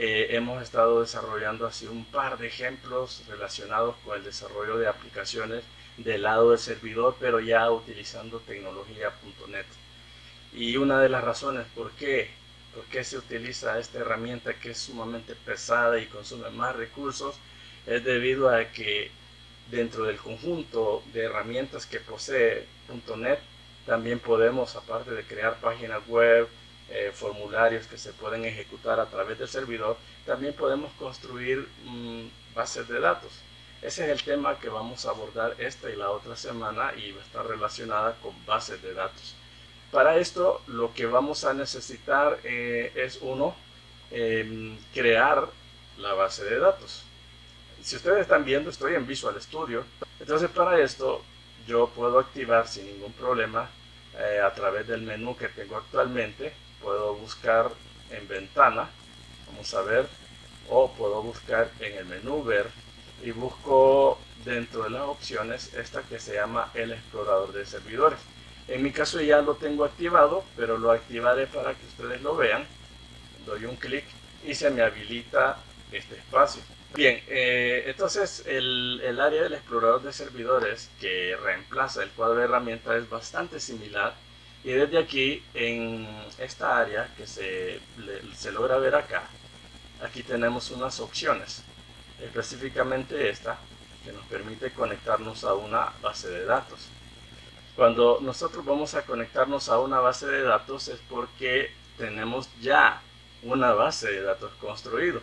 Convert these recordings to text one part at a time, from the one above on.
hemos estado desarrollando así un par de ejemplos relacionados con el desarrollo de aplicaciones del lado del servidor, pero ya utilizando tecnología.net. Y una de las razones por qué se utiliza esta herramienta, que es sumamente pesada y consume más recursos, es debido a que dentro del conjunto de herramientas que posee .NET también podemos, aparte de crear páginas web, formularios que se pueden ejecutar a través del servidor, también podemos construir bases de datos. Ese es el tema que vamos a abordar esta y la otra semana, y va a estar relacionada con bases de datos. Para esto lo que vamos a necesitar es crear la base de datos. Si ustedes están viendo, estoy en Visual Studio. Entonces para esto yo puedo activar sin ningún problema a través del menú que tengo actualmente. Puedo buscar en ventana, vamos a ver, o puedo buscar en el menú ver, y busco dentro de las opciones esta que se llama el explorador de servidores. En mi caso ya lo tengo activado, pero lo activaré para que ustedes lo vean. Doy un clic y se me habilita este espacio. Bien, entonces el área del explorador de servidores que reemplaza el cuadro de herramientas es bastante similar, y desde aquí en esta área que se logra ver acá, aquí tenemos unas opciones, específicamente esta que nos permite conectarnos a una base de datos. Cuando nosotros vamos a conectarnos a una base de datos es porque tenemos ya una base de datos construido,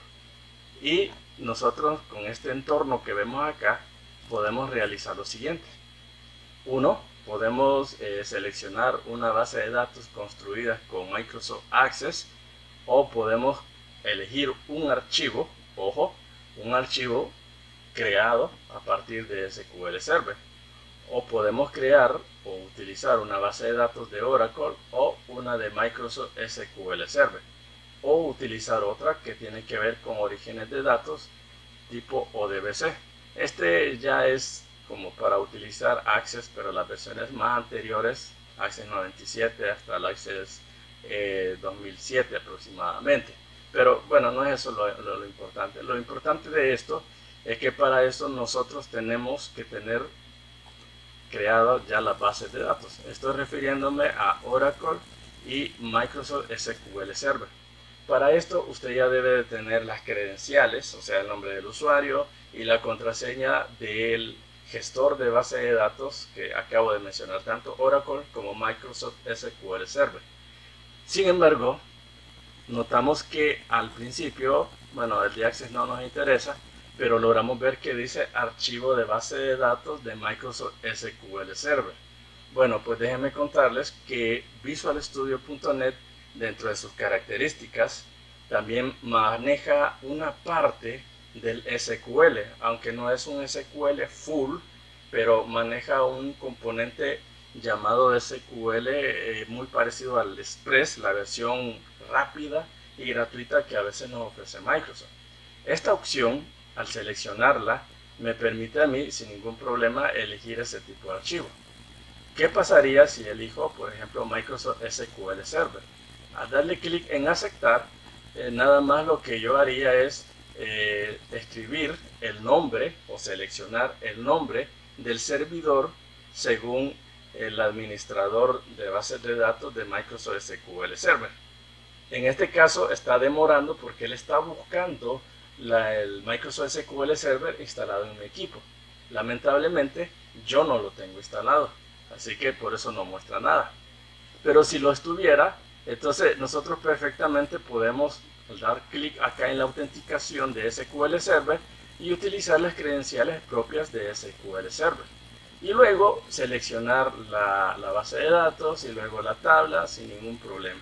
y nosotros con este entorno que vemos acá podemos realizar lo siguiente. Podemos seleccionar una base de datos construida con Microsoft Access, o podemos elegir un archivo, ojo, un archivo creado a partir de SQL Server, o podemos crear o utilizar una base de datos de Oracle o una de Microsoft SQL Server, o utilizar otra que tiene que ver con orígenes de datos tipo ODBC. Este ya es como para utilizar Access, pero las versiones más anteriores, Access 97 hasta el Access 2007 aproximadamente. Pero bueno, no es eso lo importante. Lo importante de esto es que para eso nosotros tenemos que tener creado ya las bases de datos. Estoy refiriéndome a Oracle y Microsoft SQL Server. Para esto usted ya debe de tener las credenciales, o sea, el nombre del usuario y la contraseña del gestor de base de datos que acabo de mencionar, tanto Oracle como Microsoft SQL Server. Sin embargo, notamos que al principio, bueno, el de Access no nos interesa, pero logramos ver que dice archivo de base de datos de Microsoft SQL Server. Bueno, pues déjenme contarles que Visual Studio.net, dentro de sus características, también maneja una parte del SQL, aunque no es un SQL full, pero maneja un componente llamado SQL muy parecido al Express, la versión rápida y gratuita que a veces nos ofrece Microsoft. Esta opción, al seleccionarla, me permite a mí sin ningún problema elegir ese tipo de archivo. ¿Qué pasaría si elijo, por ejemplo, Microsoft SQL Server? Al darle clic en aceptar, nada más lo que yo haría es escribir el nombre o seleccionar el nombre del servidor según el administrador de bases de datos de Microsoft SQL Server. En este caso está demorando porque él está buscando el Microsoft SQL Server instalado en mi equipo. Lamentablemente yo no lo tengo instalado, así que por eso no muestra nada. Pero si lo estuviera, entonces nosotros perfectamente podemos dar clic acá en la autenticación de SQL Server y utilizar las credenciales propias de SQL Server. Y luego seleccionar la base de datos y luego la tabla sin ningún problema.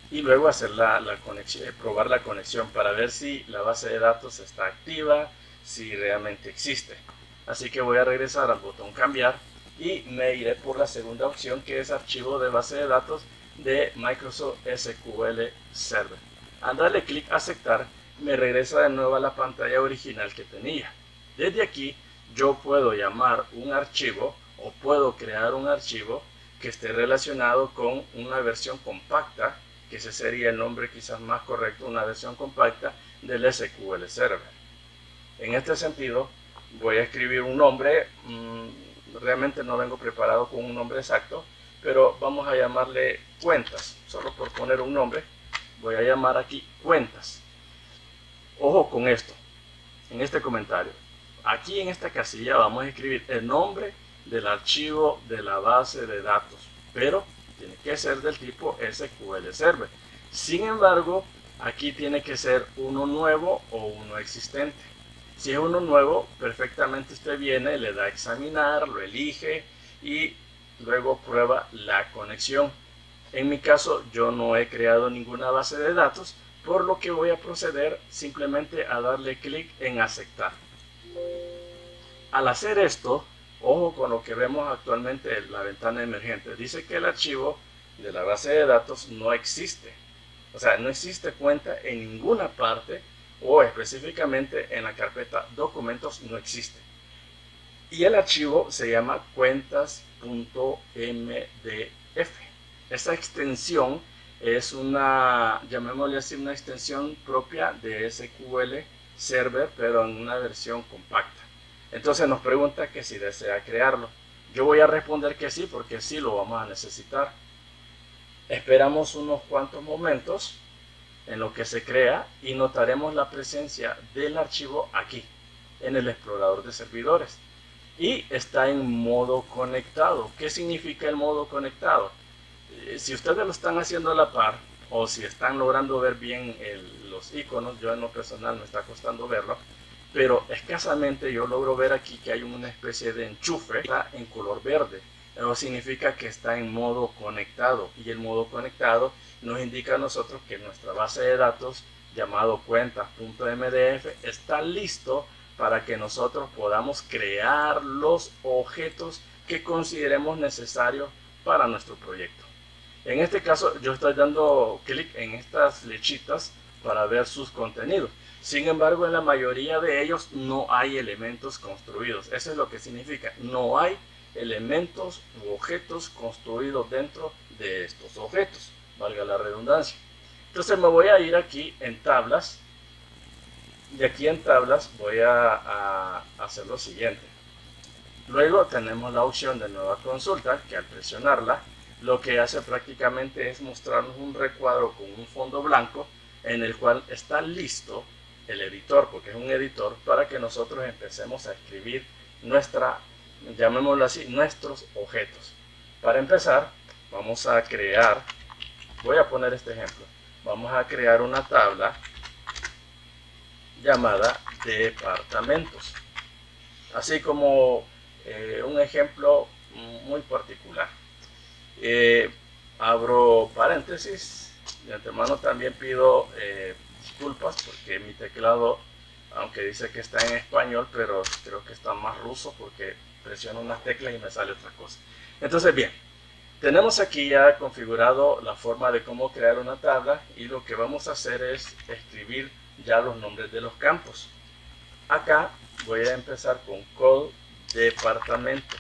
Y luego hacer la conexión, probar la conexión para ver si la base de datos está activa, si realmente existe. Así que voy a regresar al botón cambiar y me iré por la segunda opción, que es archivo de base de datos de Microsoft SQL Server. Al darle clic a aceptar, me regresa de nuevo a la pantalla original que tenía. Desde aquí yo puedo llamar un archivo o puedo crear un archivo que esté relacionado con una versión compacta, que ese sería el nombre quizás más correcto, una versión compacta del SQL Server. En este sentido, voy a escribir un nombre. Realmente no vengo preparado con un nombre exacto, pero vamos a llamarle cuentas. Solo por poner un nombre, voy a llamar aquí cuentas. Ojo con esto, en este comentario. Aquí en esta casilla vamos a escribir el nombre del archivo de la base de datos, pero tiene que ser del tipo SQL Server. Sin embargo, aquí tiene que ser uno nuevo o uno existente. Si es uno nuevo, perfectamente usted viene, le da a examinar, lo elige y luego prueba la conexión. En mi caso, yo no he creado ninguna base de datos, por lo que voy a proceder simplemente a darle clic en aceptar. Al hacer esto, ojo con lo que vemos actualmente en la ventana emergente. Dice que el archivo de la base de datos no existe. O sea, no existe cuenta en ninguna parte, o específicamente en la carpeta documentos no existe. Y el archivo se llama cuentas.mdf. Esa extensión es una, llamémosle así, una extensión propia de SQL Server, pero en una versión compacta. Entonces nos pregunta que si desea crearlo. Yo voy a responder que sí, porque sí lo vamos a necesitar. Esperamos unos cuantos momentos en lo que se crea y notaremos la presencia del archivo aquí, en el explorador de servidores. Y está en modo conectado. ¿Qué significa el modo conectado? Si ustedes lo están haciendo a la par, o si están logrando ver bien los iconos, yo en lo personal me está costando verlo, pero escasamente yo logro ver aquí que hay una especie de enchufe, está en color verde. Eso significa que está en modo conectado, y el modo conectado nos indica a nosotros que nuestra base de datos llamado cuentas.mdf está listo para que nosotros podamos crear los objetos que consideremos necesarios para nuestro proyecto. En este caso yo estoy dando clic en estas flechitas para ver sus contenidos. Sin embargo, en la mayoría de ellos no hay elementos construidos. Eso es lo que significa, no hay elementos u objetos construidos dentro de estos objetos, valga la redundancia. Entonces me voy a ir aquí en tablas, y aquí en tablas voy a hacer lo siguiente. Luego tenemos la opción de nueva consulta, que al presionarla lo que hace prácticamente es mostrarnos un recuadro con un fondo blanco en el cual está listo el editor, porque es un editor, para que nosotros empecemos a escribir llamémoslo así, nuestros objetos. Para empezar, vamos a crear, voy a poner este ejemplo, vamos a crear una tabla llamada departamentos, así como un ejemplo muy particular. Abro paréntesis. De antemano también pido disculpas porque mi teclado, aunque dice que está en español, pero creo que está más ruso porque presiono unas teclas y me sale otra cosa. Entonces, bien, tenemos aquí ya configurado la forma de cómo crear una tabla, y lo que vamos a hacer es escribir ya los nombres de los campos. Acá voy a empezar con call departamento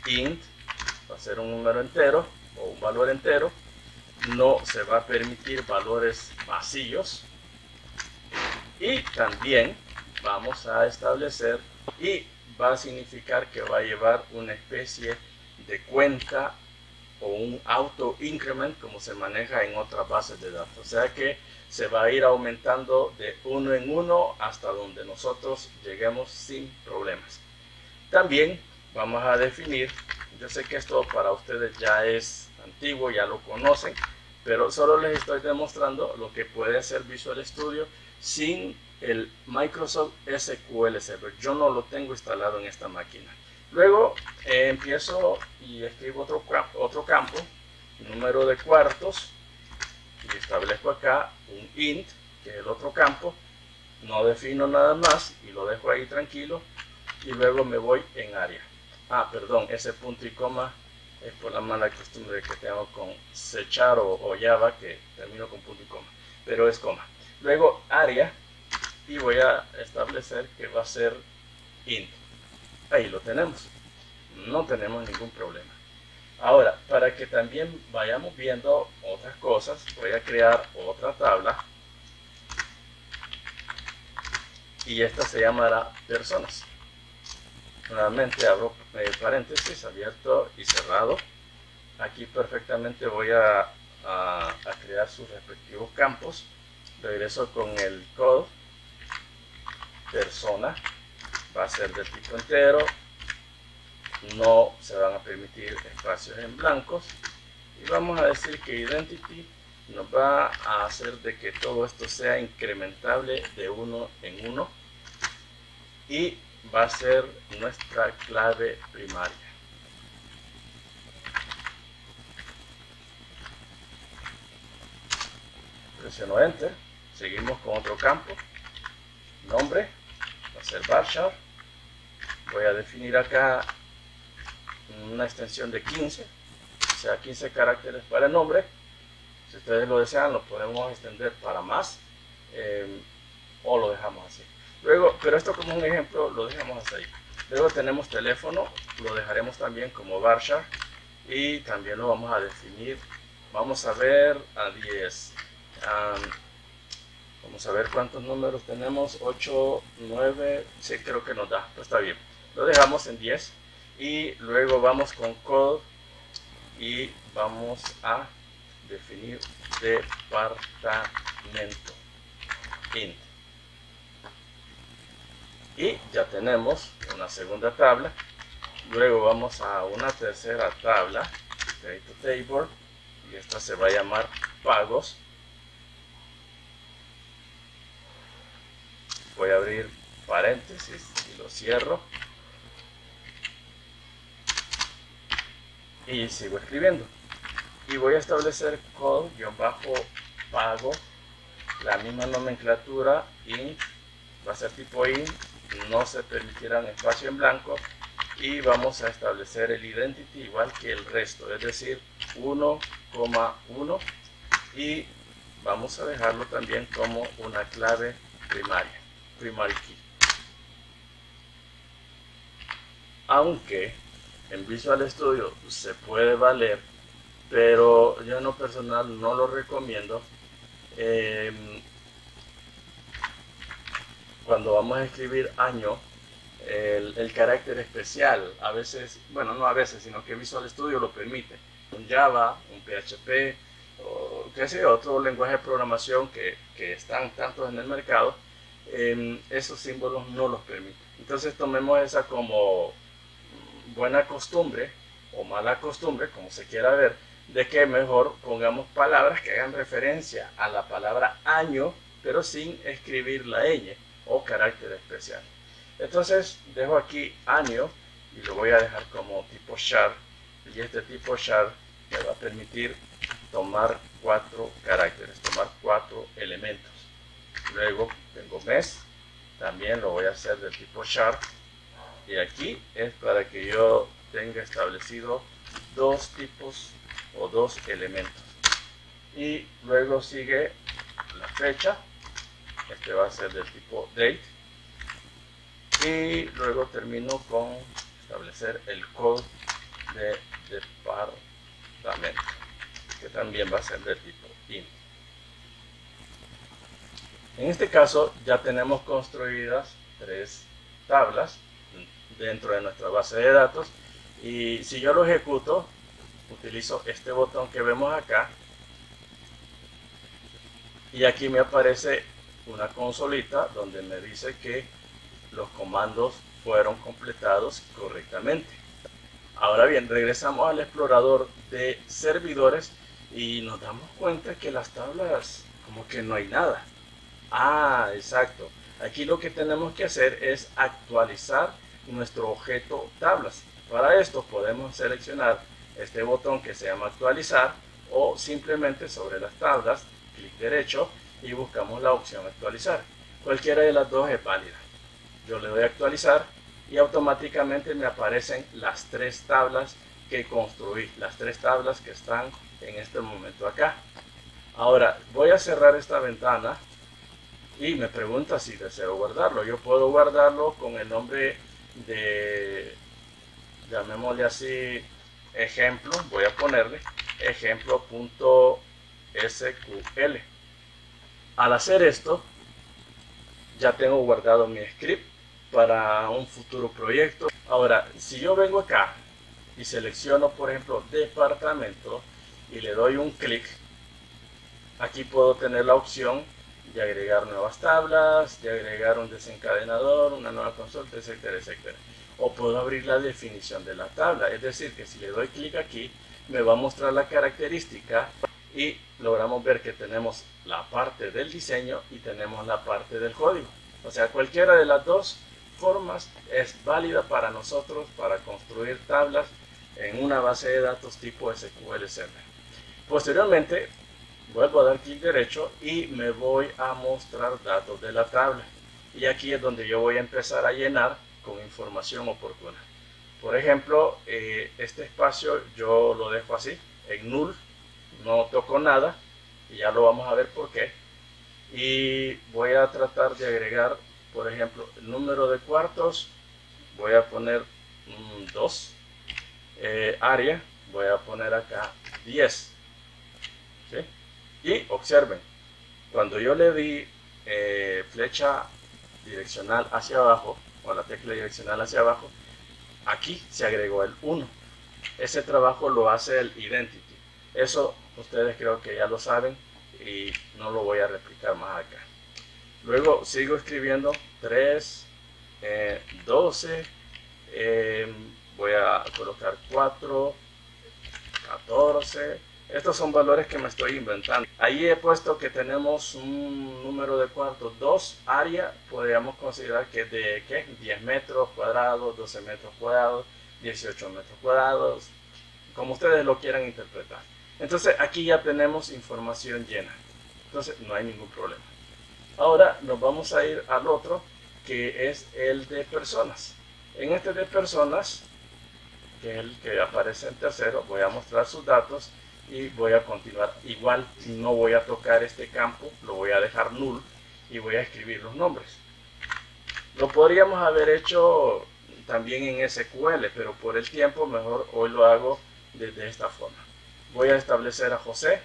int, va a ser un número entero o un valor entero. No se va a permitir valores vacíos, y también vamos a establecer, y va a significar que va a llevar una especie de cuenta o un auto increment como se maneja en otras bases de datos, o sea que se va a ir aumentando de uno en uno hasta donde nosotros lleguemos sin problemas. También vamos a definir, yo sé que esto para ustedes ya es antiguo, ya lo conocen, pero solo les estoy demostrando lo que puede hacer Visual Studio sin el Microsoft SQL Server. Yo no lo tengo instalado en esta máquina. Luego empiezo y escribo otro campo, número de cuartos, y establezco acá un int, que es el otro campo. No defino nada más y lo dejo ahí tranquilo, y luego me voy en área. Perdón, ese punto y coma es por la mala costumbre que tengo con C# o Java, que termino con punto y coma, pero es coma. Luego área, y voy a establecer que va a ser int. Ahí lo tenemos, no tenemos ningún problema. Ahora, para que también vayamos viendo otras cosas, voy a crear otra tabla y esta se llamará personas. Nuevamente abro paréntesis, abierto y cerrado. Aquí perfectamente voy a crear sus respectivos campos. Regreso con el code. Persona va a ser del tipo entero. No se van a permitir espacios en blancos. Y vamos a decir que identity nos va a hacer de que todo esto sea incrementable de 1 en 1. Y va a ser nuestra clave primaria. Presiono Enter. Seguimos con otro campo. Nombre. Va a ser varchar. Voy a definir acá una extensión de 15. O sea, 15 caracteres para el nombre. Si ustedes lo desean, lo podemos extender para más. O lo dejamos así. Luego, pero esto como un ejemplo, lo dejamos hasta ahí. Luego tenemos teléfono. Lo dejaremos también como varchar. Y también lo vamos a definir. Vamos a ver a 10. Vamos a ver cuántos números tenemos. 8, 9. Sí, creo que nos da. Pues está bien. Lo dejamos en 10. Y luego vamos con code. Y vamos a definir departamento. Int. Y ya tenemos una segunda tabla. Luego vamos a una tercera tabla. Data table. Y esta se va a llamar pagos. Voy a abrir paréntesis y lo cierro. Y sigo escribiendo. Y voy a establecer code-pago. La misma nomenclatura. Int. Va a ser tipo int. No se permitirán espacio en blanco. Y vamos a establecer el identity igual que el resto. Es decir, 1,1. Y vamos a dejarlo también como una clave primaria. Primary key. Aunque en Visual Studio se puede valer, pero yo en lo personal no lo recomiendo. Cuando vamos a escribir año, el carácter especial, a veces, bueno, no a veces, sino que Visual Studio lo permite. Un Java, un PHP, o qué sé, otro lenguaje de programación que están tantos en el mercado, esos símbolos no los permiten. Entonces tomemos esa como buena costumbre o mala costumbre, como se quiera ver, de que mejor pongamos palabras que hagan referencia a la palabra año, pero sin escribir la ñ o carácter especial. Entonces dejo aquí año y lo voy a dejar como tipo char, y este tipo char me va a permitir tomar 4 caracteres, tomar 4 elementos. Luego tengo mes, también lo voy a hacer del tipo char, y aquí es para que yo tenga establecido 2 tipos o 2 elementos. Y luego sigue la fecha, este va a ser del tipo date. Y luego termino con establecer el code de departamento, que también va a ser del tipo int. En este caso ya tenemos construidas 3 tablas dentro de nuestra base de datos, y si yo lo ejecuto, utilizo este botón que vemos acá, y aquí me aparece una consolita donde me dice que los comandos fueron completados correctamente. Ahora bien, regresamos al explorador de servidores y nos damos cuenta que las tablas como que no hay nada. Ah, exacto. Aquí lo que tenemos que hacer es actualizar nuestro objeto tablas. Para esto podemos seleccionar este botón que se llama actualizar, o simplemente sobre las tablas, clic derecho y buscamos la opción actualizar. Cualquiera de las dos es válida. Yo le doy a actualizar y automáticamente me aparecen las 3 tablas que construí, las 3 tablas que están en este momento acá. Ahora voy a cerrar esta ventana y me pregunta si deseo guardarlo. Yo puedo guardarlo con el nombre de, llamémosle así, ejemplo. Voy a ponerle ejemplo.sql. Al hacer esto, ya tengo guardado mi script para un futuro proyecto. Ahora, si yo vengo acá y selecciono, por ejemplo, departamento y le doy un clic, aquí puedo tener la opción de agregar nuevas tablas, de agregar un desencadenador, una nueva consulta, etcétera, etcétera. O puedo abrir la definición de la tabla, es decir, que si le doy clic aquí, me va a mostrar la característica y logramos ver que tenemos la parte del diseño y tenemos la parte del código. O sea, cualquiera de las dos formas es válida para nosotros para construir tablas en una base de datos tipo SQL Server. Posteriormente, vuelvo a dar clic derecho y me voy a mostrar datos de la tabla. Y aquí es donde yo voy a empezar a llenar con información oportuna. Por ejemplo, este espacio yo lo dejo así, en null, no toco nada y ya lo vamos a ver por qué. Y voy a tratar de agregar, por ejemplo, el número de cuartos, voy a poner 2, área, voy a poner acá 10. ¿Sí? Y observen, cuando yo le di flecha direccional hacia abajo, o la tecla direccional hacia abajo, aquí se agregó el 1. Ese trabajo lo hace el Identity. Eso ustedes creo que ya lo saben y no lo voy a replicar más acá. Luego sigo escribiendo 3, 12, voy a colocar 4, 14. Estos son valores que me estoy inventando. Ahí he puesto que tenemos un número de cuartos 2, área, podríamos considerar que es de ¿qué? 10 metros cuadrados, 12 metros cuadrados, 18 metros cuadrados, como ustedes lo quieran interpretar. Entonces aquí ya tenemos información llena. Entonces no hay ningún problema. Ahora nos vamos a ir al otro, que es el de personas. En este de personas, que es el que aparece en tercero, voy a mostrar sus datos y voy a continuar. Igual no voy a tocar este campo, lo voy a dejar null y voy a escribir los nombres. Lo podríamos haber hecho también en SQL, pero por el tiempo mejor hoy lo hago desde esta forma. Voy a establecer a José,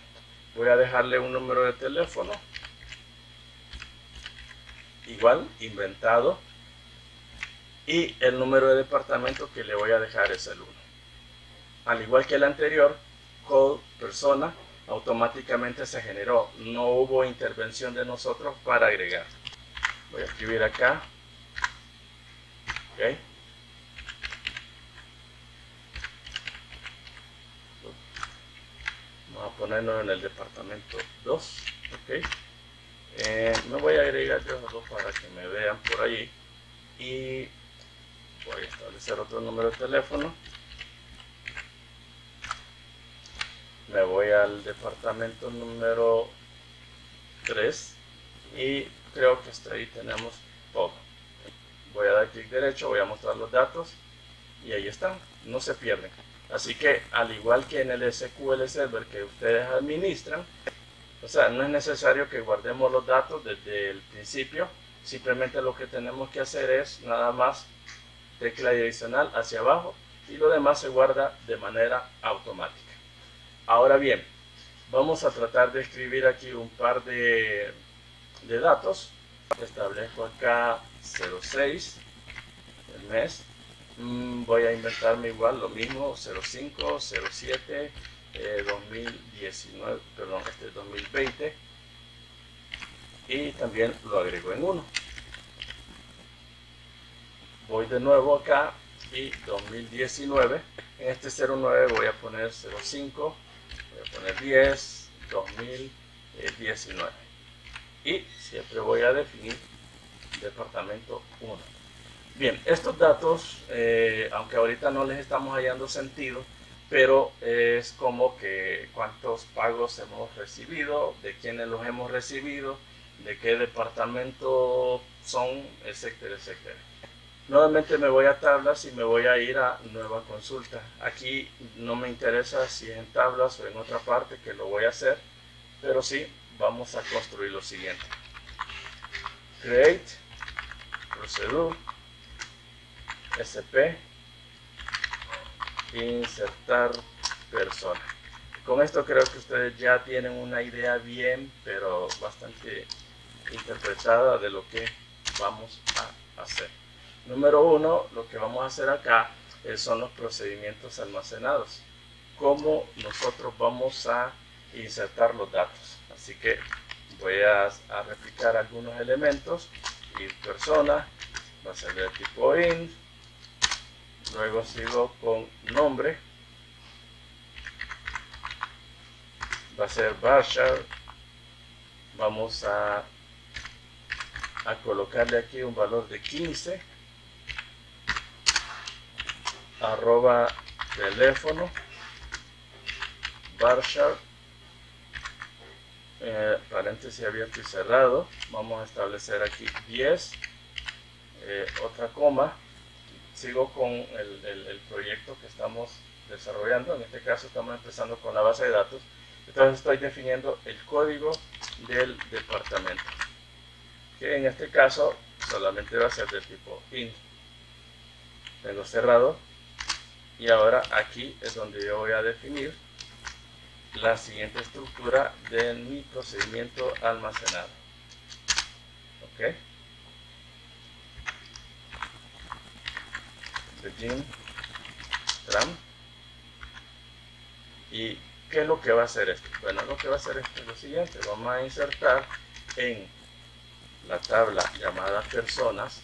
voy a dejarle un número de teléfono, igual inventado, y el número de departamento que le voy a dejar es el 1. Al igual que el anterior, call persona automáticamente se generó, no hubo intervención de nosotros para agregar. Voy a escribir acá, ok. Vamos a ponernos en el departamento 2, ok. Me voy a agregar yo los dos para que me vean por ahí y voy a establecer otro número de teléfono. Me voy al departamento número 3 y creo que hasta ahí tenemos todo. Voy a dar clic derecho, voy a mostrar los datos y ahí están, no se pierden. Así que al igual que en el SQL Server que ustedes administran, o sea, no es necesario que guardemos los datos desde el principio, simplemente lo que tenemos que hacer es nada más tecla direccional hacia abajo y lo demás se guarda de manera automática. Ahora bien, vamos a tratar de escribir aquí un par de datos. Establezco acá 06, el mes. Voy a inventarme igual lo mismo, 05, 07, 2019, perdón, este es 2020. Y también lo agrego en 1. Voy de nuevo acá y 2019. En este 09 voy a poner 05. Voy a poner 10, 2019 y siempre voy a definir departamento 1. Bien, estos datos, aunque ahorita no les estamos hallando sentido, pero es como que cuántos pagos hemos recibido, de quiénes los hemos recibido, de qué departamento son, etcétera, etcétera. Nuevamente me voy a tablas y me voy a ir a nueva consulta. Aquí no me interesa si es en tablas o en otra parte, que lo voy a hacer, pero sí vamos a construir lo siguiente. Create, procedure, SP, insertar persona. Con esto creo que ustedes ya tienen una idea bien, pero bastante interpretada de lo que vamos a hacer. Número 1, lo que vamos a hacer acá son los procedimientos almacenados. Cómo nosotros vamos a insertar los datos. Así que voy a replicar algunos elementos. Y persona va a ser de tipo int. Luego sigo con nombre. Va a ser varchar. Vamos a colocarle aquí un valor de 15. Arroba teléfono. Varchar. Paréntesis abierto y cerrado. Vamos a establecer aquí 10. Otra coma. Sigo con el proyecto que estamos desarrollando. En este caso estamos empezando con la base de datos. Entonces estoy definiendo el código del departamento, que en este caso solamente va a ser del tipo int. Tengo cerrado. Y ahora aquí es donde yo voy a definir la siguiente estructura de mi procedimiento almacenado. Ok. Begin tram. ¿Y qué es lo que va a hacer esto? Bueno, lo que va a hacer esto es lo siguiente. Vamos a insertar en la tabla llamada personas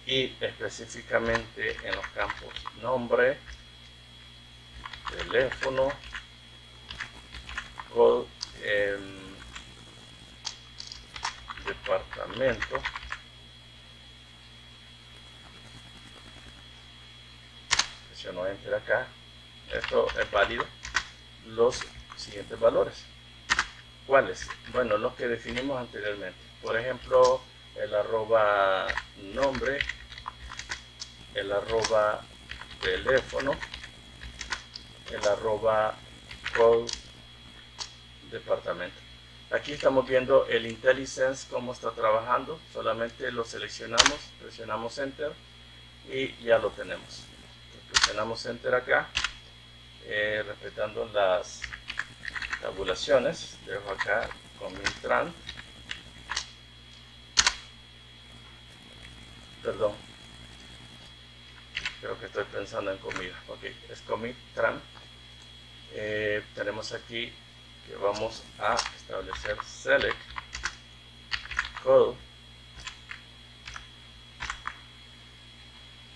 y específicamente en los campos nombre, teléfono, code, departamento, presiono enter acá. Esto es válido. Los siguientes valores. ¿Cuáles? Bueno, los que definimos anteriormente. Por ejemplo, el arroba nombre, el arroba teléfono, el arroba code departamento. Aquí estamos viendo el IntelliSense cómo está trabajando. Solamente lo seleccionamos, presionamos enter y ya lo tenemos. Presionamos enter acá, respetando las tabulaciones. Dejo acá commit tran. Perdón, creo que estoy pensando en comida. Ok, es commit tran. Tenemos aquí que vamos a establecer select code,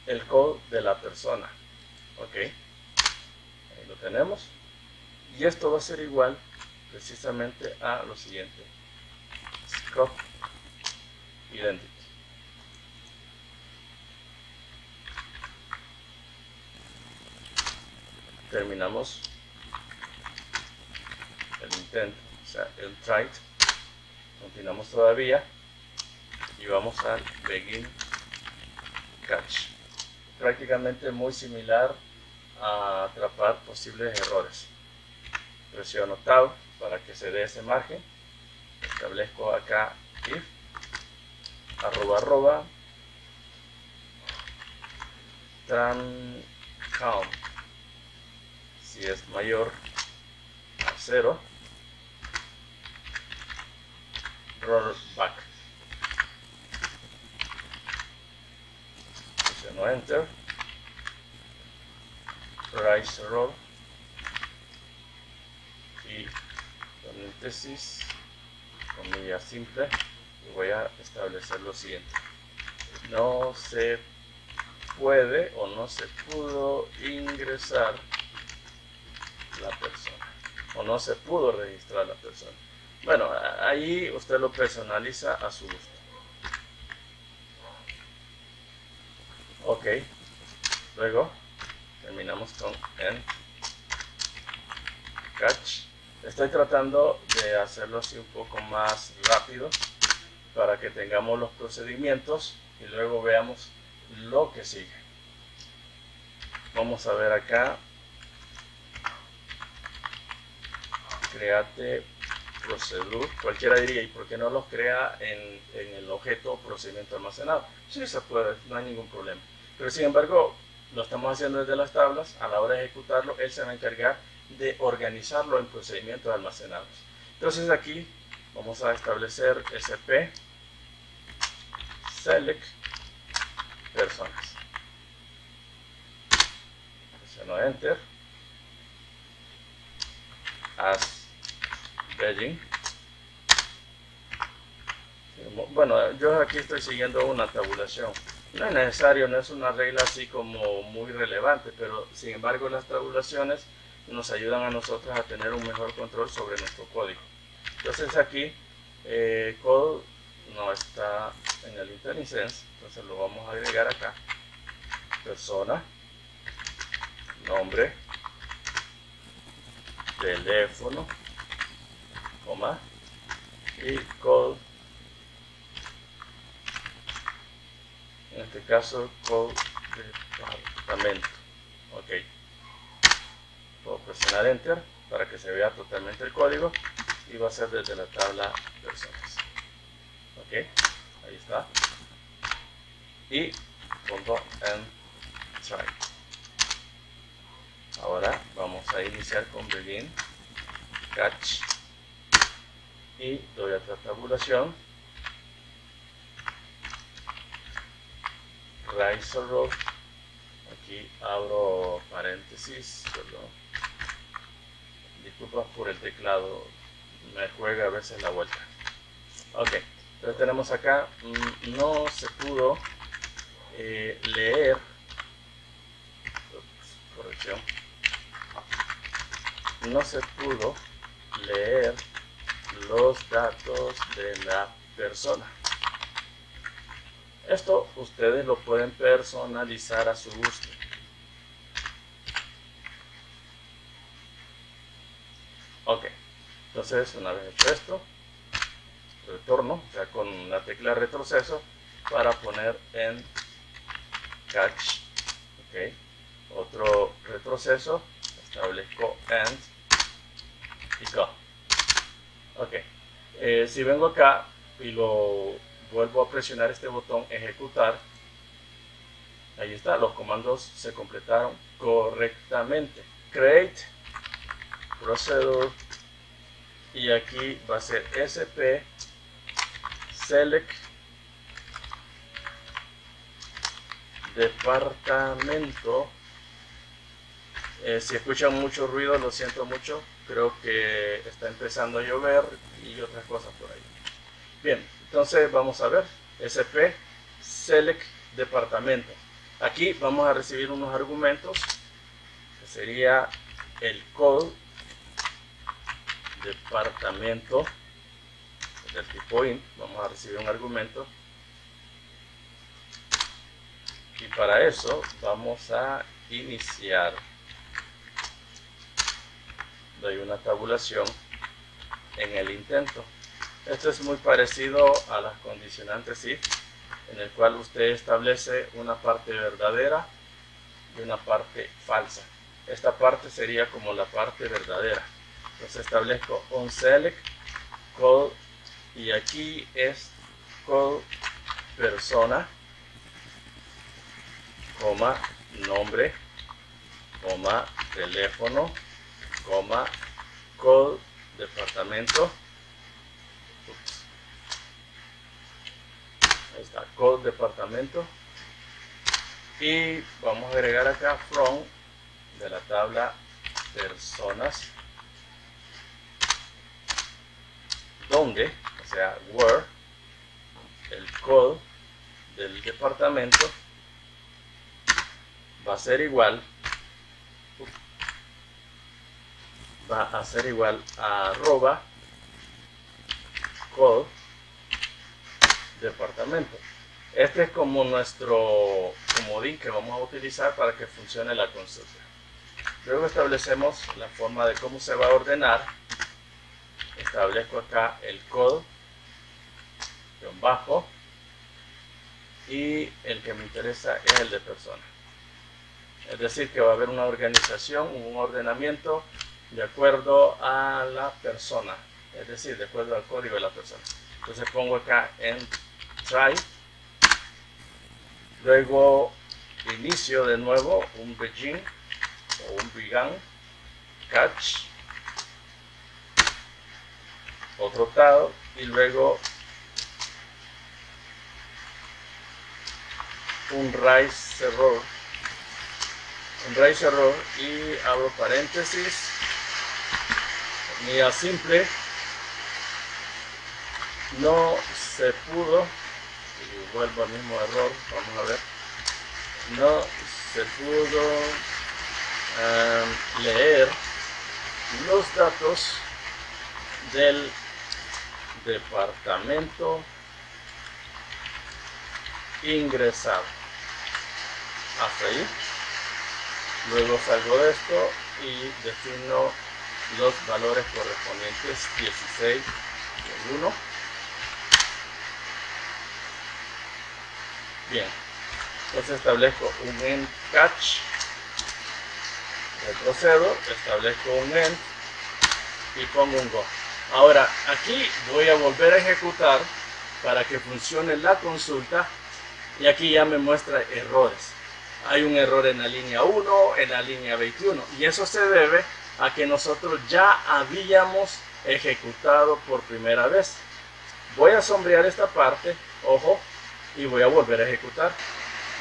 el code de la persona. Ok, ahí lo tenemos. Y esto va a ser igual precisamente a lo siguiente: scope identity. Terminamos el intento, o sea, el try. Continuamos todavía y vamos al begin catch. Prácticamente muy similar a atrapar posibles errores. Presiono tab para que se dé ese margen. Establezco acá if arroba tran count. Si es mayor a 0, rollback. Presiono enter, rise roll y paréntesis, comilla simple, y voy a establecer lo siguiente: no se puede o no se pudo ingresar la persona, o no se pudo registrar la persona. Bueno, ahí usted lo personaliza a su gusto. Ok, luego terminamos con end catch. Estoy tratando de hacerlo así un poco más rápido para que tengamos los procedimientos y luego veamos lo que sigue. Vamos a ver acá, create procedure. Cualquiera diría, ¿y por qué no los crea en el objeto procedimiento almacenado? Sí, se puede, no hay ningún problema. Pero sin embargo, lo estamos haciendo desde las tablas. A la hora de ejecutarlo, él se va a encargar de organizarlo en procedimientos almacenados. Entonces aquí vamos a establecer sp select personas. Presiono enter, as Beijing. Bueno, yo aquí estoy siguiendo una tabulación. No es necesario, no es una regla así como muy relevante, pero sin embargo las tabulaciones nos ayudan a nosotros a tener un mejor control sobre nuestro código. Entonces aquí code no está en el IntelliSense, entonces lo vamos a agregar acá. Persona, nombre, teléfono, coma, y code. En este caso, code departamento. Ok. Puedo presionar enter para que se vea totalmente el código y va a ser desde la tabla personas. Ok. Ahí está. Y pongo en try. Ahora vamos a iniciar con begin, catch y doy a tabulación. Railroad, aquí abro paréntesis, perdón, disculpas por el teclado, me juega a veces la vuelta. Ok, entonces tenemos acá, no se pudo leer, corrección, no se pudo leer los datos de la persona. Esto ustedes lo pueden personalizar a su gusto. Ok, entonces una vez hecho esto, retorno, o sea, con la tecla retroceso para poner en catch. Ok, otro retroceso, establezco end y go. Ok, si vengo acá y lo vuelvo a presionar este botón ejecutar, ahí está, los comandos se completaron correctamente. Create procedure y aquí va a ser sp select departamento. Si escuchan mucho ruido, lo siento mucho, creo que está empezando a llover y otras cosas por ahí. Bien, entonces vamos a ver sp select departamento. Aquí vamos a recibir unos argumentos que sería el code departamento del tipo int. Vamos a recibir un argumento y para eso vamos a iniciar, doy una tabulación en el intento. Esto es muy parecido a las condicionantes if, en el cual usted establece una parte verdadera y una parte falsa. Esta parte sería como la parte verdadera. Entonces establezco onSelect code y aquí es code persona, coma, nombre, coma, teléfono, coma, code departamento. Ahí está, code departamento. Y vamos a agregar acá from de la tabla personas, donde, o sea, where, el code del departamento va a ser igual, a arroba code departamento. Este es como nuestro comodín que vamos a utilizar para que funcione la consulta. Luego establecemos la forma de cómo se va a ordenar. Establezco acá el code guión bajo y el que me interesa es el de persona. Es decir, que va a haber una organización, un ordenamiento de acuerdo a la persona, es decir, de acuerdo al código de la persona. Entonces pongo acá en try, luego inicio de nuevo un begin o un began, catch otro tab y luego un raise error, y abro paréntesis, mira simple, no se pudo, y vuelvo al mismo error, vamos a ver, no se pudo leer los datos del departamento ingresado. Hasta ahí. Luego salgo de esto y defino los valores correspondientes 16 y 1. Bien, entonces establezco un end catch, retrocedo, establezco un end y pongo un go. Ahora aquí voy a volver a ejecutar para que funcione la consulta y aquí ya me muestra errores. Hay un error en la línea 1, en la línea 21 y eso se debe a que nosotros ya habíamos ejecutado por primera vez. Voy a sombrear esta parte, ojo, y voy a volver a ejecutar.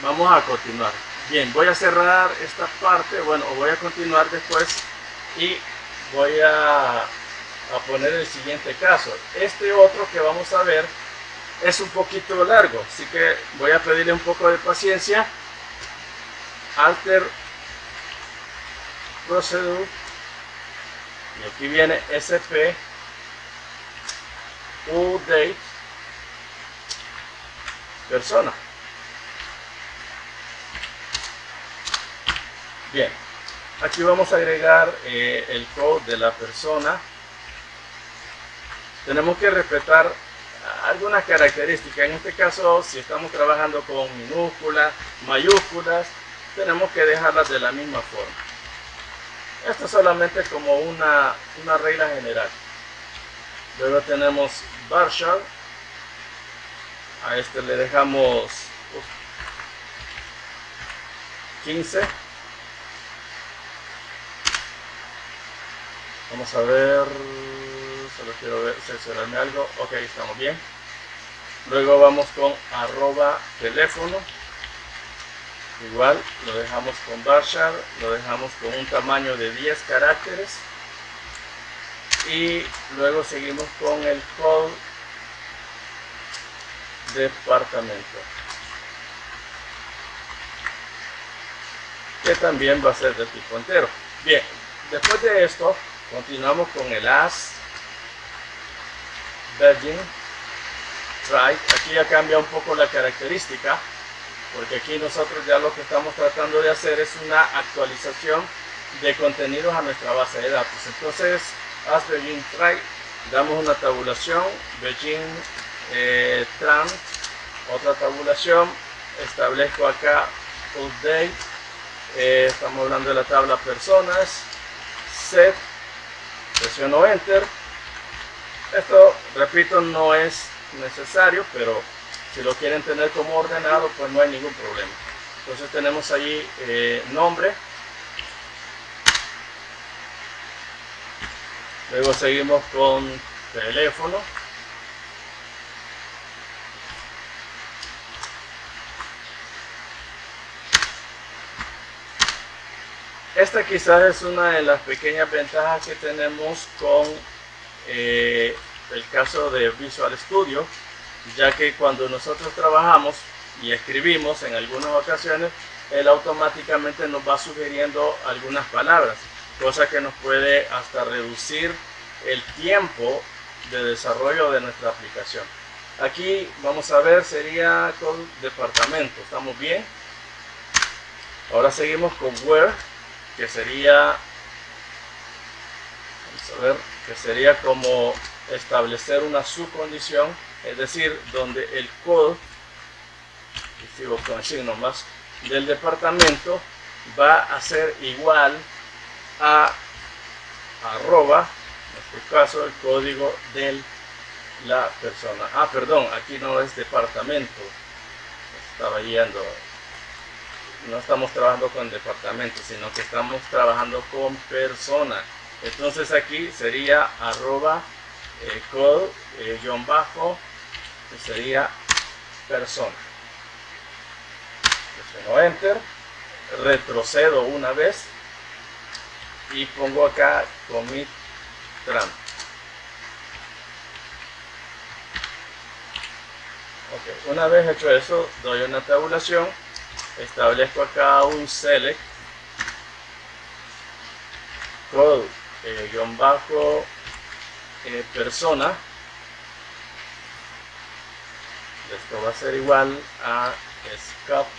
Vamos a continuar. Bien, voy a cerrar esta parte, bueno, voy a continuar después y voy a poner el siguiente caso. Este otro que vamos a ver es un poquito largo, así que voy a pedirle un poco de paciencia. Alter procedure y aquí viene sp update persona. Bien, aquí vamos a agregar el code de la persona. Tenemos que respetar algunas características. En este caso, si estamos trabajando con minúsculas, mayúsculas, tenemos que dejarlas de la misma forma. Esto es solamente como una regla general. Luego tenemos varchar. A este le dejamos 15. Vamos a ver, solo quiero ver, seleccionarme algo. Ok, estamos bien. Luego vamos con @teléfono. Igual lo dejamos con varchar, lo dejamos con un tamaño de 10 caracteres y luego seguimos con el code departamento, que también va a ser de tipo entero. Bien, después de esto continuamos con el as begin try. Aquí ya cambia un poco la característica, porque aquí nosotros ya lo que estamos tratando de hacer es una actualización de contenidos a nuestra base de datos. Entonces, as begin try, damos una tabulación, begin tran, otra tabulación, establezco acá update, estamos hablando de la tabla personas, set, presiono enter. Esto, repito, no es necesario, pero si lo quieren tener como ordenado, pues no hay ningún problema. Entonces tenemos allí nombre. Luego seguimos con teléfono. Esta quizás es una de las pequeñas ventajas que tenemos con el caso de Visual Studio, ya que cuando nosotros trabajamos y escribimos en algunas ocasiones, él automáticamente nos va sugiriendo algunas palabras, cosa que nos puede hasta reducir el tiempo de desarrollo de nuestra aplicación. Aquí vamos a ver, sería con departamento, ¿estamos bien? Ahora seguimos con where, que sería, vamos a ver, que sería como establecer una subcondición, es decir, donde el code, y sigo con el signo más, del departamento va a ser igual a arroba, en este caso el código de la persona. Ah, perdón, aquí no es departamento, estaba yendo, no estamos trabajando con departamento, sino que estamos trabajando con persona. Entonces aquí sería arroba code guión bajo, que sería persona. Presiono enter, retrocedo una vez y pongo acá commit tran. Okay. Una vez hecho eso, doy una tabulación, establezco acá un select code guión bajo persona. Esto va a ser igual a scope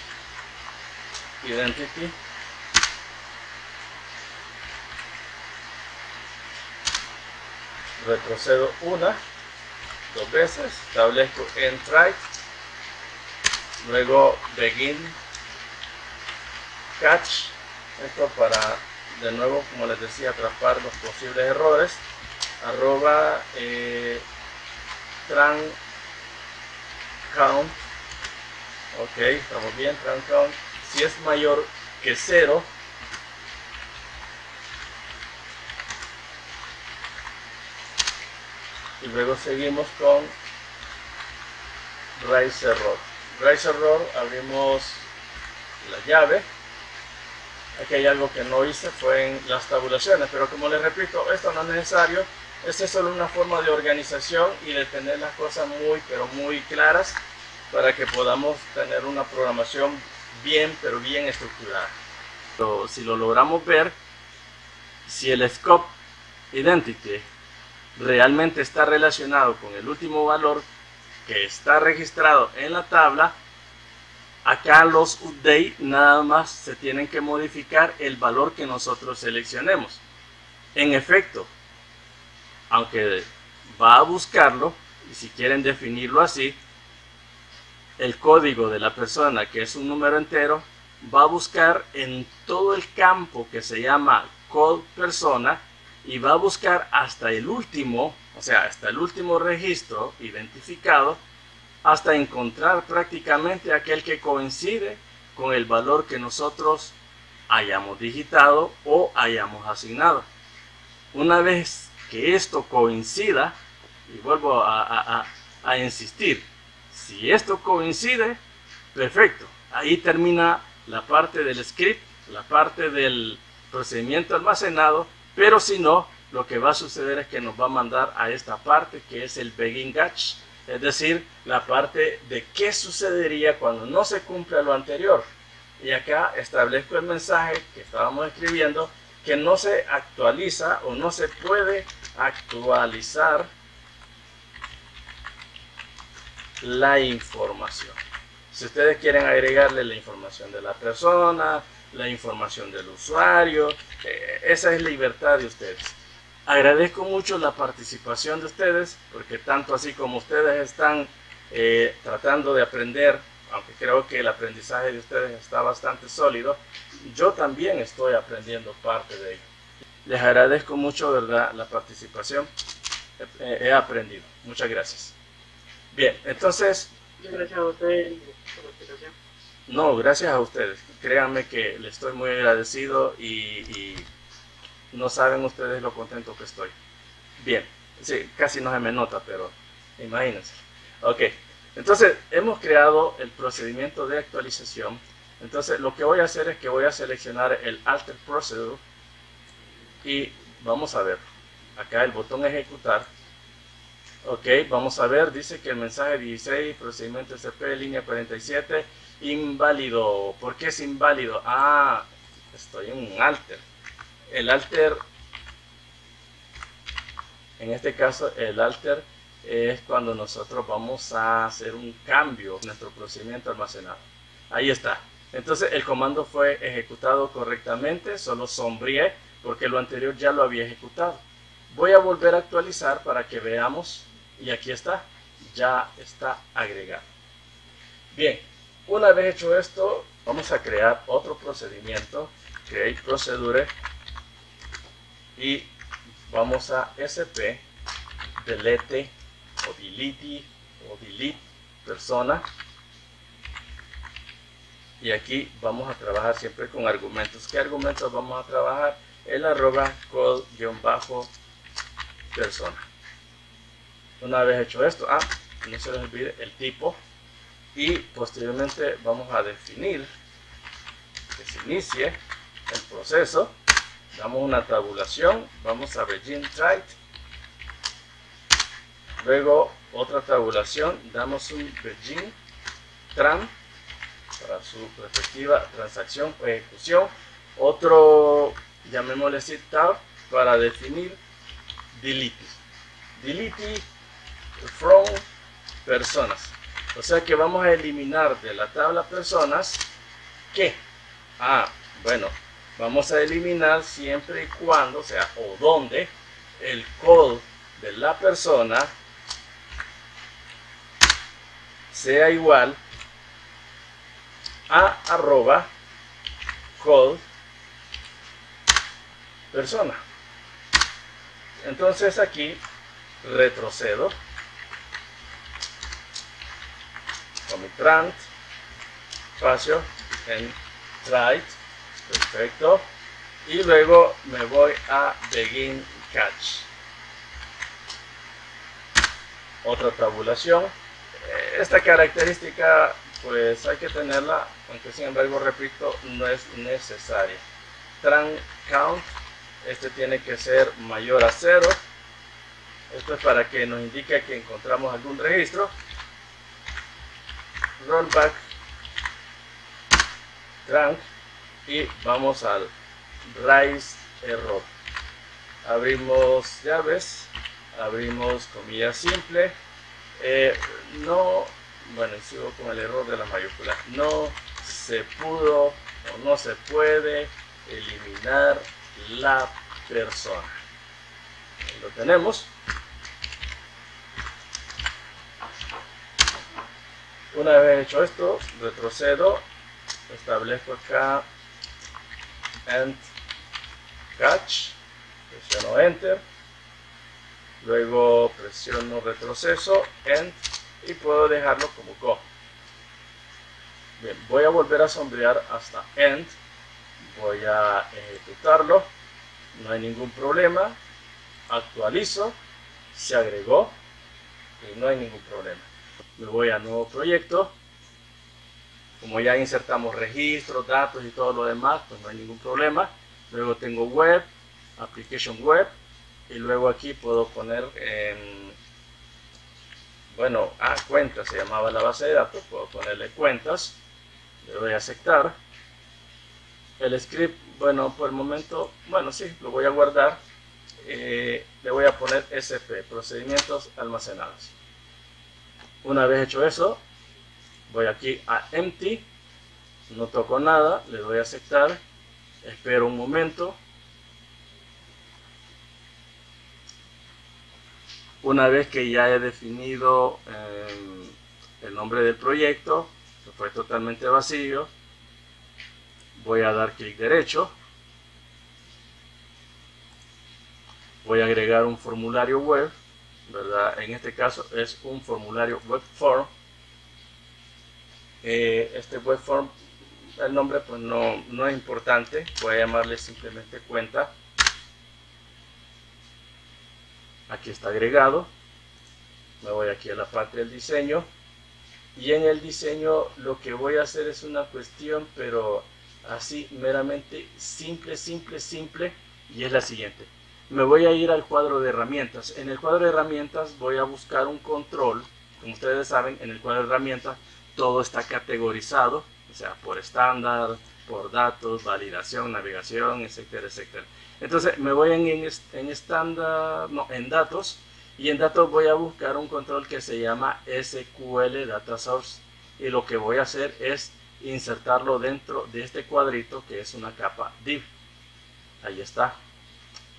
identity retrocedo dos veces, establezco entry, luego begin catch, esto para de nuevo, como les decía, atrapar los posibles errores, arroba tran count. Ok, estamos bien, tran count. Si es mayor que 0, y luego seguimos con raise error. Raise error, abrimos la llave. Aquí hay algo que no hice, fue en las tabulaciones, pero como les repito, esto no es necesario. Esta es solo una forma de organización y de tener las cosas muy, pero muy claras para que podamos tener una programación bien, pero bien estructurada. Pero si lo logramos ver, si el scope identity realmente está relacionado con el último valor que está registrado en la tabla, acá los update nada más se tienen que modificar el valor que nosotros seleccionemos. En efecto, aunque va a buscarlo, y si quieren definirlo así, el código de la persona, que es un número entero, va a buscar en todo el campo que se llama code persona y va a buscar hasta el último, o sea, hasta el último registro identificado, hasta encontrar prácticamente aquel que coincide con el valor que nosotros hayamos digitado o hayamos asignado. Una vez que esto coincida, y vuelvo a insistir, si esto coincide, perfecto, ahí termina la parte del script, la parte del procedimiento almacenado, pero si no, lo que va a suceder es que nos va a mandar a esta parte que es el begin catch, es decir, la parte de qué sucedería cuando no se cumpla lo anterior. Y acá establezco el mensaje que estábamos escribiendo, que no se actualiza o no se puede actualizar la información. Si ustedes quieren agregarle la información de la persona, la información del usuario, esa es libertad de ustedes. Agradezco mucho la participación de ustedes, porque tanto así como ustedes están tratando de aprender, aunque creo que el aprendizaje de ustedes está bastante sólido, yo también estoy aprendiendo parte de ello. Les agradezco mucho, ¿verdad?, la participación. He aprendido. Muchas gracias. Bien, entonces... Muchas gracias a usted por la explicación. No, gracias a ustedes. Créanme que les estoy muy agradecido y no saben ustedes lo contento que estoy. Bien, sí, casi no se me nota, pero imagínense. Ok, entonces hemos creado el procedimiento de actualización. Entonces lo que voy a hacer es que voy a seleccionar el Alter Procedure y vamos a ver. Acá el botón ejecutar. Ok, vamos a ver, dice que el mensaje 16, procedimiento SP, línea 47, inválido. ¿Por qué es inválido? Ah, estoy en un alter. El alter, en este caso, el alter es cuando nosotros vamos a hacer un cambio en nuestro procedimiento almacenado. Ahí está. Entonces el comando fue ejecutado correctamente, solo sombreé porque lo anterior ya lo había ejecutado. Voy a volver a actualizar para que veamos. Y aquí está, ya está agregado. Bien, una vez hecho esto, vamos a crear otro procedimiento, create procedure, y vamos a sp delete o delete persona, y aquí vamos a trabajar siempre con argumentos. ¿Qué argumentos vamos a trabajar? El arroba code-persona. Una vez hecho esto, no se les olvide el tipo, y posteriormente vamos a definir que se inicie el proceso. Damos una tabulación, vamos a begin trade, luego otra tabulación, damos un begin tran para su respectiva transacción o ejecución, otro, llamémosle sit tab, para definir delete from personas, o sea que vamos a eliminar de la tabla personas que, bueno, vamos a eliminar siempre y cuando, o sea, o donde el call de la persona sea igual a arroba call persona. Entonces aquí retrocedo con mi trant, espacio en trade, perfecto, y luego me voy a begin catch, otra tabulación. Esta característica pues hay que tenerla, aunque sin embargo, repito, no es necesaria. Tran count, este tiene que ser mayor a 0. Esto es para que nos indique que encontramos algún registro. Rollback trunk y vamos al raíz error. Abrimos llaves, abrimos comilla simple. Bueno, sigo con el error de la mayúscula. No se pudo o no se puede eliminar la persona. Ahí lo tenemos. Una vez hecho esto, retrocedo, establezco acá end catch, presiono enter, luego presiono retroceso, end, y puedo dejarlo como go. Bien, voy a volver a sombrear hasta end, voy a ejecutarlo, no hay ningún problema, actualizo, se agregó y no hay ningún problema. Me voy a nuevo proyecto, como ya insertamos registros, datos y todo lo demás, pues no hay ningún problema. Luego tengo web, application web, y luego aquí puedo poner cuentas, se llamaba la base de datos, puedo ponerle cuentas, le doy a aceptar. El script, bueno, por el momento, bueno, sí, lo voy a guardar, le voy a poner SP, procedimientos almacenados. Una vez hecho eso, voy aquí a empty, no toco nada, le doy a aceptar, espero un momento. Una vez que ya he definido el nombre del proyecto, que fue totalmente vacío, voy a dar clic derecho, voy a agregar un formulario web, ¿verdad? En este caso es un formulario web form. Este web form, el nombre pues no es importante, voy a llamarle simplemente cuenta. Aquí está agregado. Me voy aquí a la parte del diseño, y en el diseño lo que voy a hacer es una cuestión, pero así meramente simple, y es la siguiente. Me voy a ir al cuadro de herramientas. En el cuadro de herramientas voy a buscar un control. Como ustedes saben, en el cuadro de herramientas todo está categorizado, o sea, por estándar, por datos, validación, navegación, etcétera, etcétera. Entonces me voy en estándar, no, en datos, y en datos voy a buscar un control que se llama SQL Data Source, y lo que voy a hacer es insertarlo dentro de este cuadrito que es una capa div. Ahí está.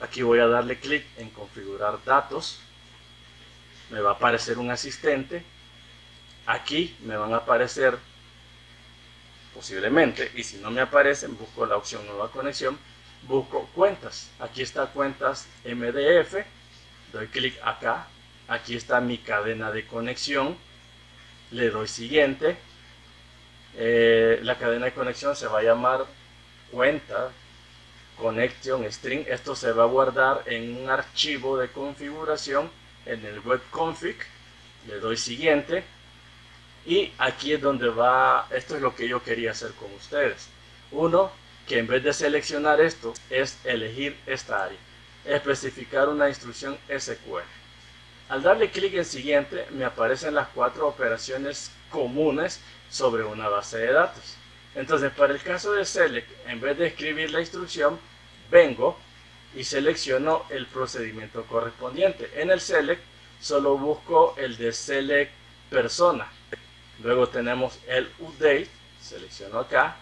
Aquí voy a darle clic en configurar datos, me va a aparecer un asistente, aquí me van a aparecer posiblemente, y si no me aparecen busco la opción nueva conexión, busco cuentas, aquí está cuentas MDF, doy clic acá, aquí está mi cadena de conexión, le doy siguiente, la cadena de conexión se va a llamar cuenta connection string, esto se va a guardar en un archivo de configuración en el web config, le doy siguiente y aquí es donde va, esto es lo que yo quería hacer con ustedes. Uno, que en vez de seleccionar esto, es elegir esta área, especificar una instrucción SQL. Al darle clic en siguiente, me aparecen las 4 operaciones comunes sobre una base de datos. Entonces, para el caso de select, en vez de escribir la instrucción, vengo y selecciono el procedimiento correspondiente. En el select, solo busco el de select persona. Luego tenemos el update, selecciono acá,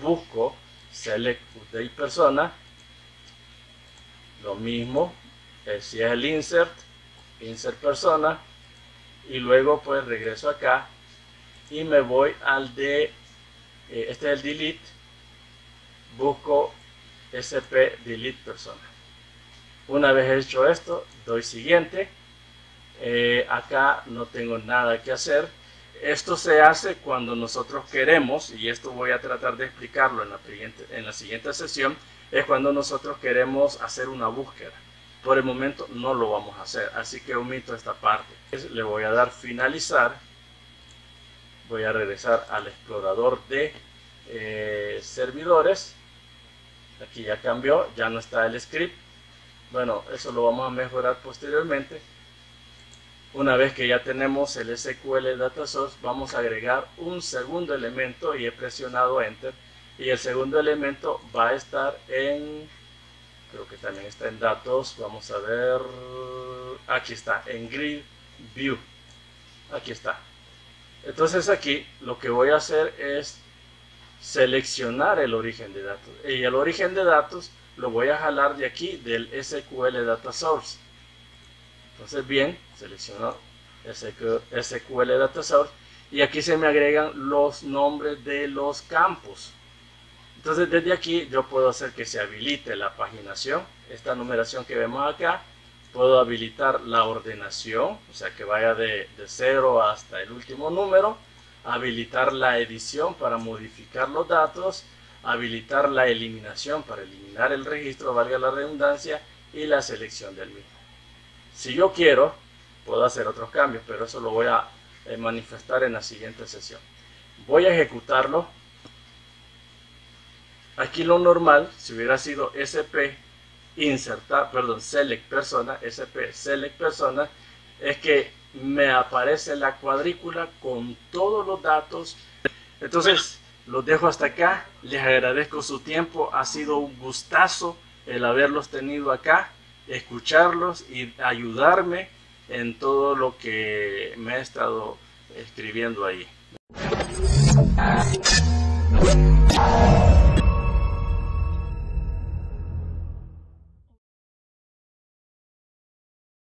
busco select update persona, lo mismo, si es el insert persona, y luego pues regreso acá y me voy al de, este es el delete, busco sp delete persona. Una vez hecho esto, doy siguiente. Acá no tengo nada que hacer. Esto se hace cuando nosotros queremos, y esto voy a tratar de explicarlo en la siguiente sesión, es cuando nosotros queremos hacer una búsqueda. Por el momento no lo vamos a hacer, así que omito esta parte. Le voy a dar finalizar. Voy a regresar al explorador de servidores. Aquí ya cambió, ya no está el script. Bueno, eso lo vamos a mejorar posteriormente. Una vez que ya tenemos el SQL Data Source, vamos a agregar un segundo elemento y he presionado Enter. Y el segundo elemento va a estar en, creo que también está en datos, vamos a ver, aquí está, en Grid View. Aquí está. Entonces aquí lo que voy a hacer es seleccionar el origen de datos. Y el origen de datos lo voy a jalar de aquí, del SQL Data Source. Entonces bien, selecciono SQL Data Source y aquí se me agregan los nombres de los campos. Entonces desde aquí yo puedo hacer que se habilite la paginación, esta numeración que vemos acá. Puedo habilitar la ordenación, o sea que vaya de 0 hasta el último número. Habilitar la edición para modificar los datos. Habilitar la eliminación para eliminar el registro, valga la redundancia, y la selección del mismo. Si yo quiero, puedo hacer otros cambios, pero eso lo voy a manifestar en la siguiente sesión. Voy a ejecutarlo. Aquí lo normal, si hubiera sido SP select persona, SP select persona, es que me aparece la cuadrícula con todos los datos. Entonces, los dejo hasta acá. Les agradezco su tiempo. Ha sido un gustazo el haberlos tenido acá, escucharlos y ayudarme en todo lo que me he estado escribiendo ahí.